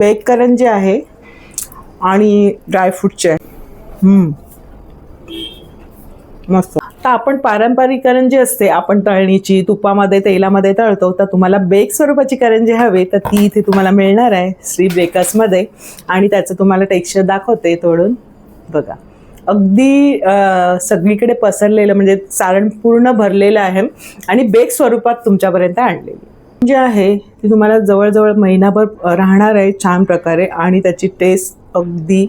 Bake करंजी आहे आणि ड्रायफ्रूटचे आहे. मस्त. तर आपण पारंपरिक करंजी असते, आपण तळणीची तुपामध्ये तेलामध्ये तळतो. तर तुम्हाला बेक स्वरूपाची करंजी हवी तर ती इथे तुम्हाला मिळणार आहे श्री बेकर्समध्ये. आणि त्याचं तुम्हाला टेक्स्चर दाखवते तोडून बघा. अगदी सगळीकडे पसरलेलं म्हणजे सारण पूर्ण भरलेलं आहे आणि बेक स्वरूपात तुमच्यापर्यंत आणलेली जी आहे ती तुम्हाला जवळजवळ महिनाभर राहणार आहे छान प्रकारे. आणि त्याची टेस्ट अगदी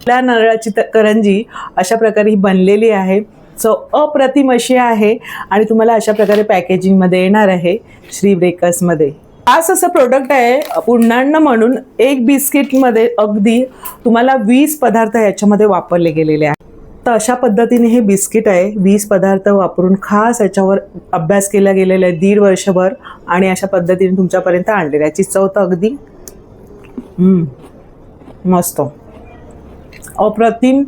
नारळाची करंजी अशा प्रकारे ही बनलेली आहे. चव अप्रतिम अशी आहे आणि तुम्हाला अशा प्रकारे पॅकेजिंगमध्ये येणार आहे श्री बेकर्समध्ये. खास असं प्रोडक्ट आहे पुन्हांना म्हणून. एक बिस्किटमध्ये अगदी तुम्हाला 20 पदार्थ याच्यामध्ये वापरले गेलेले आहेत. तर अशा पद्धतीने हे बिस्किट आहे 20 पदार्थ वापरून खास याच्यावर अभ्यास केला गेलेला आहे 1.5 वर्षभर आणि अशा पद्धतीने तुमच्यापर्यंत आणलेलं. याची चव तर अगदी मस्त अप्रतिम.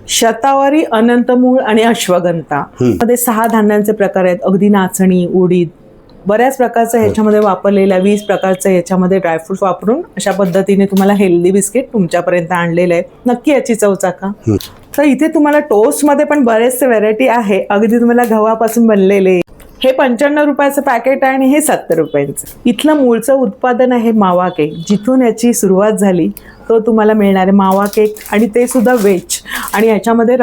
शतावरी, अनंतमूळ आणि अश्वगंधा मध्ये 6 धान्यांचे प्रकार आहेत. अगदी नाचणी, उडीद बऱ्याच प्रकारचं ह्याच्यामध्ये वापरलेलं आहे. 20 प्रकारचं ह्याच्यामध्ये ड्रायफ्रूट वापरून अशा पद्धतीने तुम्हाला हेल्दी बिस्किट तुमच्यापर्यंत आणलेलं आहे. नक्की याची चव चाखा. तर इथे तुम्हाला टोस्टमध्ये पण बरेचसे व्हरायटी आहे. अगदी तुम्हाला गव्हापासून बनलेले. हे 95 रुपयाचं पॅकेट आहे आणि हे 70 रुपयांचं. इथलं मूळचं उत्पादन आहे मावा केक. जिथून याची सुरुवात झाली तो तुम्हाला मिळणार आहे मावा केक आणि ते सुद्धा वेज. आणि याच्यामध्ये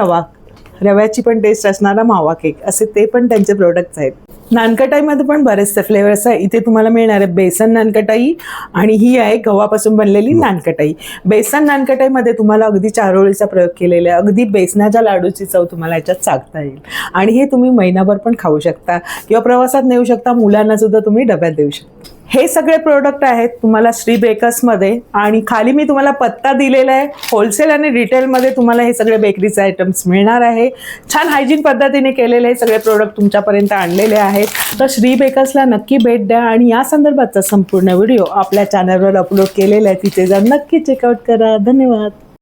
रव्याची पण टेस्ट असणारा मावा केक असे ते पण त्यांचे प्रोडक्ट्स आहेत. नानकटाईमध्ये पण बरेचसे फ्लेवर्स आहे. इथे तुम्हाला मिळणार आहे बेसन नानकटाई आणि ही आहे गव्हापासून बनलेली नानकटाई. बेसन नानकटाईमध्ये तुम्हाला अगदी चारोळीचा प्रयोग केलेला आहे. अगदी बेसनाच्या लाडूची चव तुम्हाला याच्यात चाखता येईल. आणि हे तुम्ही महिनाभर पण खाऊ शकता किंवा प्रवासात नेऊ शकता. मुलांना सुद्धा तुम्ही डब्यात देऊ शकता. हे सगळे प्रोडक्ट आहेत तुम्हाला श्री बेकर्समध्ये. आणि खाली मी तुम्हाला पत्ता दिलेला आहे. होलसेल आणि रिटेलमध्ये तुम्हाला हे सगळे बेकरीचे आयटम्स मिळणार आहे. छान हायजीन पद्धतीने केलेले हे सगळे प्रोडक्ट तुमच्यापर्यंत आणलेले आहेत. तर श्री बेकर्सला नक्की भेट द्या आणि या संदर्भाचा संपूर्ण व्हिडिओ आपल्या चॅनलवर अपलोड केलेला आहे. तिथे जाऊन नक्की चेकआउट करा. धन्यवाद.